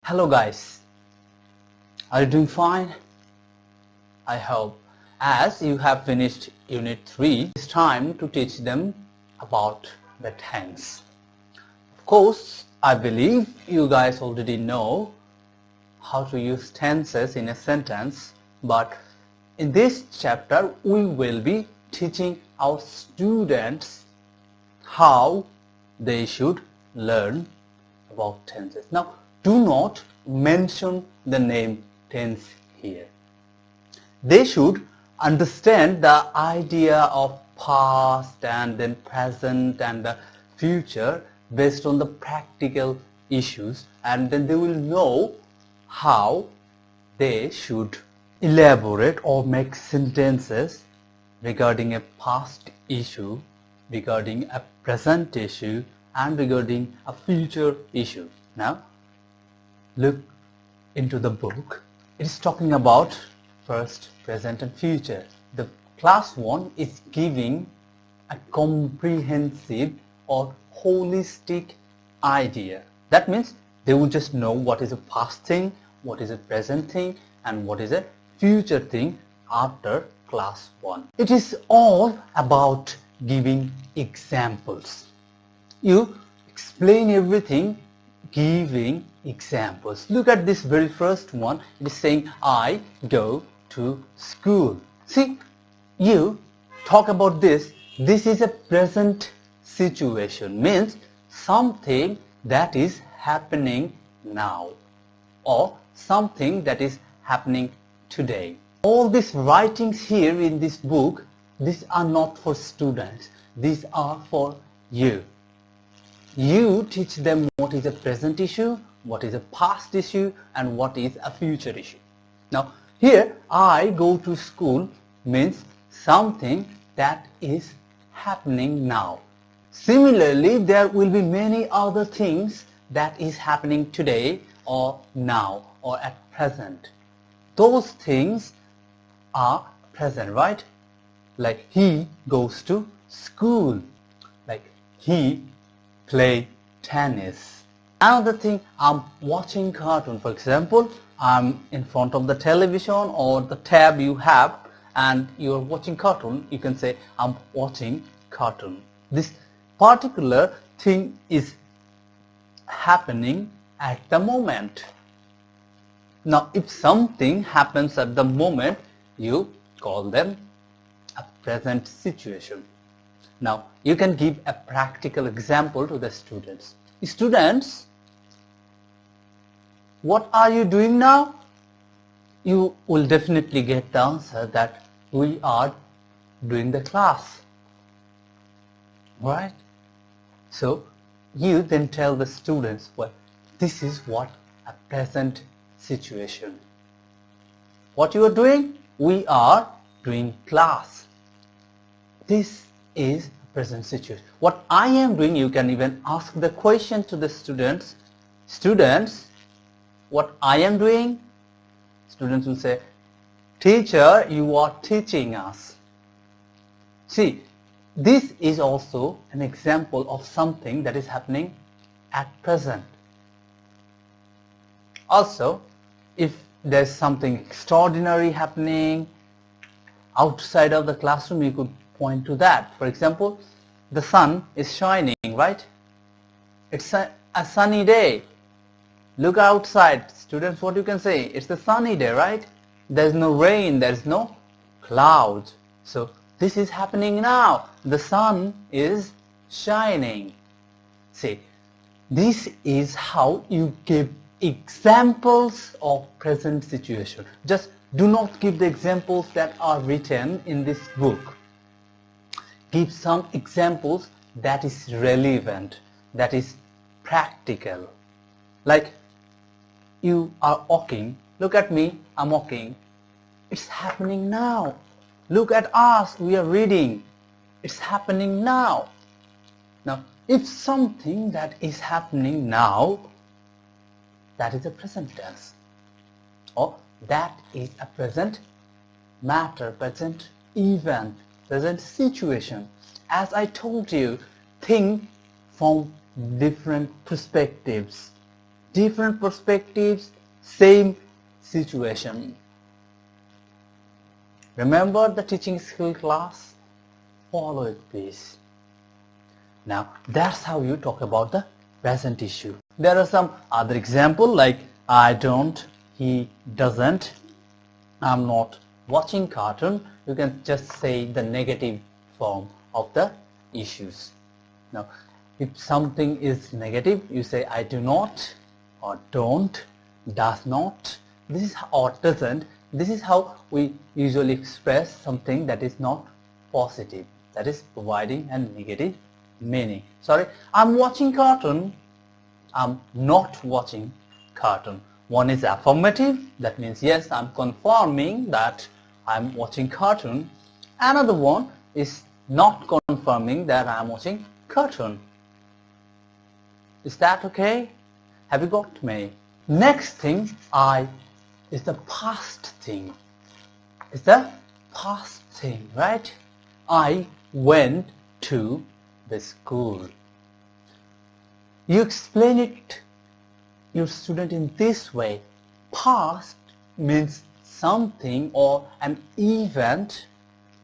Hello guys, are you doing fine? I hope. As you have finished Unit 3, it's time to teach them about the tense. Of course, I believe you guys already know how to use tenses in a sentence, but in this chapter we will be teaching our students how they should learn about tenses. Now, do not mention the name tense here. They should understand the idea of past and then present and the future based on the practical issues, and then they will know how they should elaborate or make sentences regarding a past issue, regarding a present issue, and regarding a future issue. Now, look into the book. It is talking about past, present and future. The class 1 is giving a comprehensive or holistic idea. That means they will just know what is a past thing, what is a present thing, and what is a future thing after class 1. It is all about giving examples. You explain everything giving examples. Look at this very first one. It is saying, I go to school. See, you talk about this. This is a present situation, means something that is happening now or something that is happening today. All these writings here in this book, these are not for students. These are for you. You teach them what is a present issue, what is a past issue, and what is a future issue. Now, here, I go to school means something that is happening now. Similarly, there will be many other things that is happening today or now or at present. Those things are present, right? Like he goes to school, like he play tennis. Another thing, I'm watching cartoon. For example, I'm in front of the television or the tab you have and you're watching cartoon. You can say, I'm watching cartoon. This particular thing is happening at the moment. Now, if something happens at the moment, you call them a present situation. Now, you can give a practical example to the students. Students, what are you doing now? You will definitely get the answer that we are doing the class. Right? So, you then tell the students, well, this is what a present situation. What you are doing? We are doing class. This is present situation. What I am doing, you can even ask the question to the students. Students, what I am doing? Students will say, teacher, you are teaching us. See, this is also an example of something that is happening at present. Also, if there's something extraordinary happening outside of the classroom, you could point to that. For example, the sun is shining, right? It's a sunny day. Look outside. Students, what you can say? It's a sunny day, right? There's no rain, there's no clouds. So this is happening now. The sun is shining. See, this is how you give examples of present situation. Just do not give the examples that are written in this book. Give some examples that is relevant, that is practical. Like, you are walking. Look at me, I'm walking. It's happening now. Look at us, we are reading. It's happening now. Now, if something that is happening now, that is a present tense. Or that is a present matter, present event, present situation. As I told you, think from different perspectives. different perspectives, same situation. Remember the teaching skill class? Follow it, please. Now, that's how you talk about the present issue. There are some other examples like I don't, he doesn't, I'm not watching cartoon. You can just say the negative form of the issues. Now, if something is negative, you say I do not, or don't, does not, this is or doesn't. This is how we usually express something that is not positive, that is providing a negative meaning. Sorry, I'm watching cartoon, I'm not watching cartoon. One is affirmative, that means yes, I'm confirming that I'm watching cartoon. Another one is not confirming that I'm watching cartoon. Is that okay? Have you got me? Next thing, I is the past thing. It's the past thing, right? I went to the school. You explain it your student in this way. Past means something or an event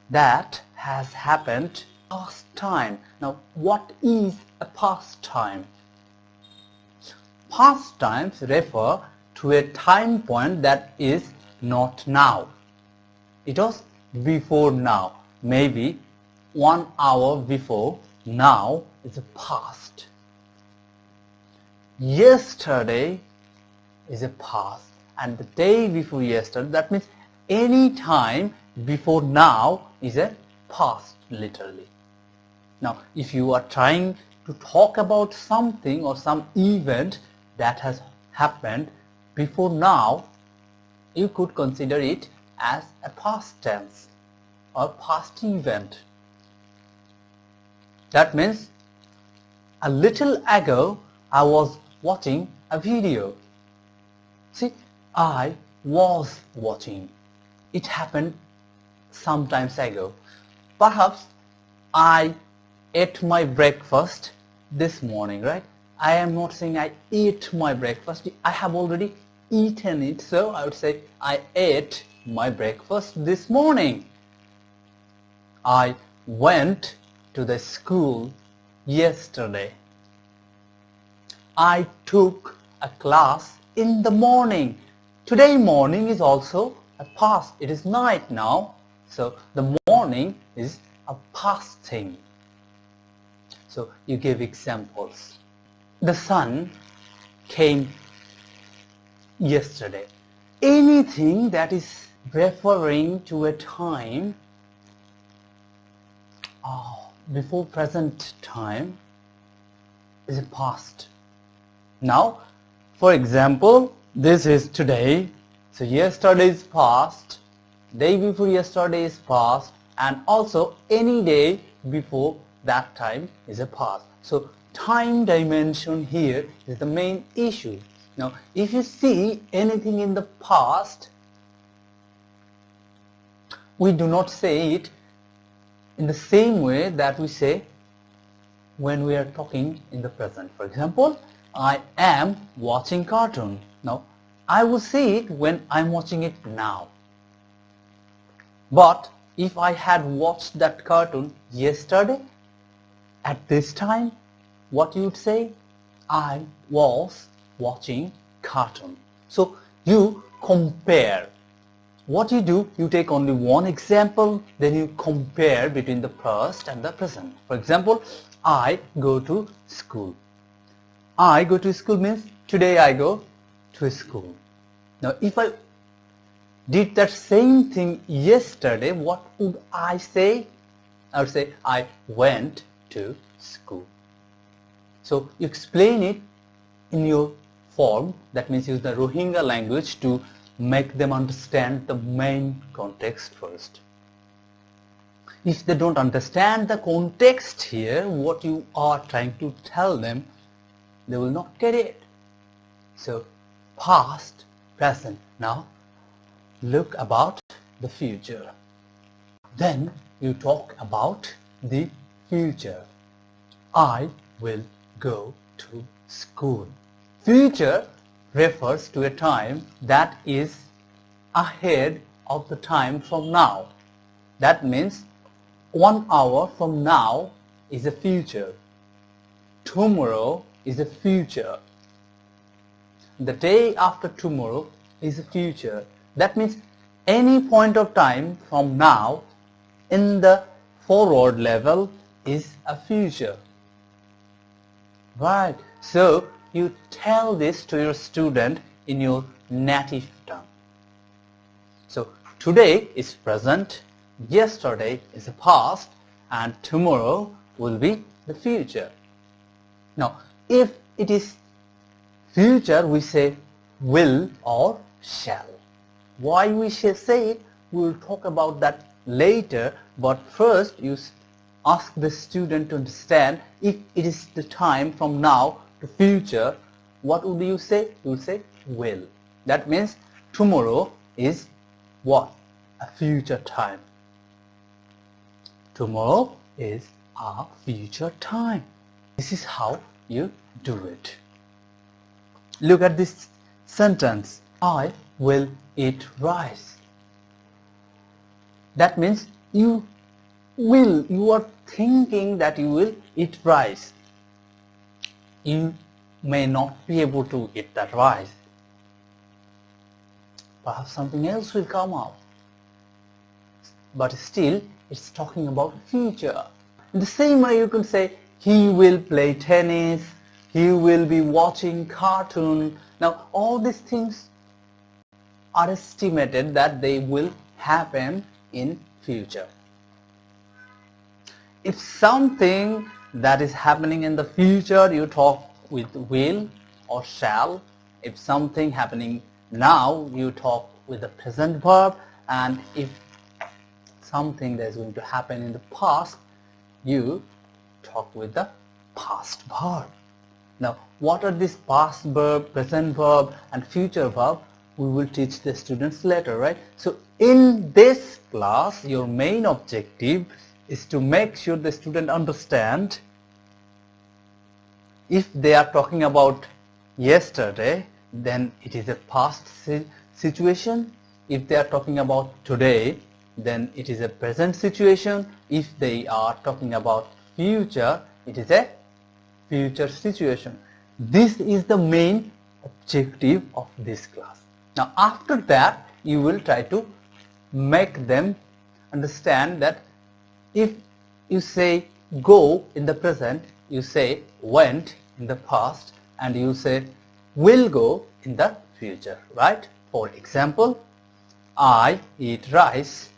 that has happened past time. Now, what is a past time? Past times refer to a time point that is not now. It was before now. Maybe 1 hour before now is a past. Yesterday is a past, and the day before yesterday, that means any time before now is a past, literally. Now, if you are trying to talk about something or some event that has happened before now, you could consider it as a past tense or past event. That means a little ago I was watching a video. See, I was watching. It happened some times ago. Perhaps I ate my breakfast this morning, right? I am not saying I ate my breakfast. I have already eaten it, so I would say I ate my breakfast this morning. I went to the school yesterday. I took a class in the morning. Today morning is also a past. It is night now, so the morning is a past thing. So you give examples. The sun came yesterday. Anything that is referring to a time before present time is a past. Now, for example, this is today, so yesterday is past, day before yesterday is past, and also any day before that time is a past. So time dimension here is the main issue. Now, if you see anything in the past, we do not say it in the same way that we say when we are talking in the present. For example, I am watching cartoon. Now, I will say it when I'm watching it now. But if I had watched that cartoon yesterday, at this time, what you would say? I was watching cartoon. So you compare. What you do, you take only one example, then you compare between the past and the present. For example, I go to school. I go to school means today I go to school. Now, if I did that same thing yesterday, what would I say? I would say I went to school. So you explain it in your form, that means use the Rohingya language to make them understand the main context first. If they don't understand the context here, what you are trying to tell them, they will not get it. So past, present. Now look about the future. Then you talk about the future. I will go to school. Future refers to a time that is ahead of the time from now. That means 1 hour from now is the future. Tomorrow is the future. The day after tomorrow is the future. That means any point of time from now in the forward level is a future. Right. So you tell this to your student in your native tongue. So today is present, yesterday is the past, and tomorrow will be the future. Now, if it is future, we say will or shall. Why we shall say it, we will talk about that later, but first you ask the student to understand if it is the time from now to future, what would you say? You will say will. That means tomorrow is what? A future time. Tomorrow is a future time. This is how you do it. Look at this sentence. I will eat rice. That means you are thinking that you will eat rice. You may not be able to eat that rice. Perhaps something else will come out. But still, it's talking about future. In the same way, you can say, he will play tennis, he will be watching cartoon. Now, all these things are estimated that they will happen in future. If something that is happening in the future, you talk with will or shall. If something happening now, you talk with the present verb. And if something that is going to happen in the past, you talk with the past verb. Now, what are these past verb, present verb, and future verb? We will teach the students later, right? So in this class, your main objective is to make sure the student understand if they are talking about yesterday, then it is a past situation. If they are talking about today, then it is a present situation. If they are talking about future, it is a future situation. This is the main objective of this class. Now after that, you will try to make them understand that if you say go in the present, you say went in the past, and you say will go in the future, right? For example, I eat rice.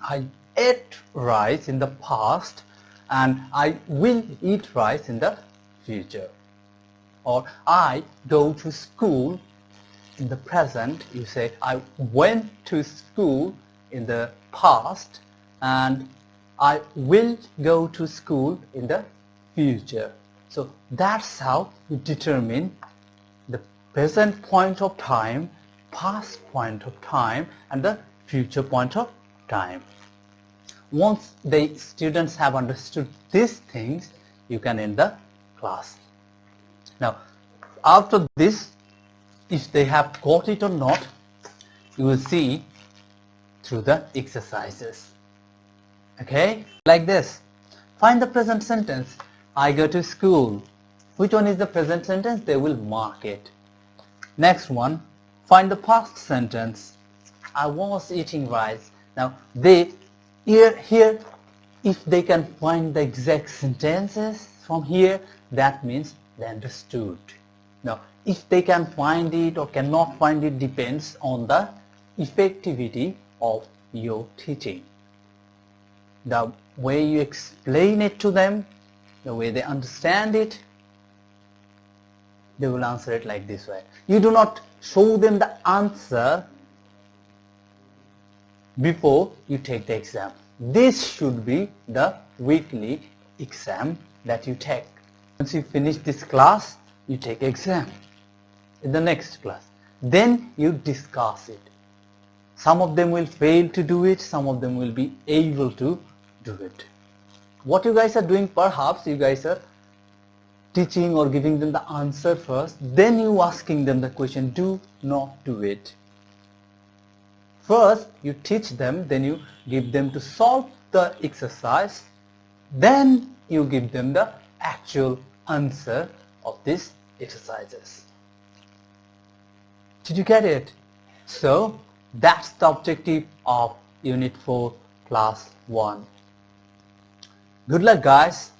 I ate rice in the past, and I will eat rice in the future. Or I go to school in the present, you say I went to school in the past, and I will go to school in the future. So that's how you determine the present point of time, past point of time, and the future point of time. Once the students have understood these things, you can end the class. Now, after this, if they have got it or not, you will see through the exercises. Okay, like this. Find the present sentence. I go to school. Which one is the present sentence? They will mark it. Next one, find the past sentence. I was eating rice. Now they here if they can find the exact sentences from here, that means they understood. Now if they can find it or cannot find it depends on the effectivity of your teaching. The way you explain it to them, the way they understand it, they will answer it like this way. You do not show them the answer before you take the exam. This should be the weekly exam that you take. Once you finish this class, you take exam in the next class. Then you discuss it. Some of them will fail to do it, some of them will be able to do it. What you guys are doing, perhaps you guys are teaching or giving them the answer first, then you asking them the question. Do not do it. First you teach them, then you give them to solve the exercise, then you give them the actual answer of these exercises. Did you get it? So that's the objective of Unit 4 Class 1. Good luck, guys.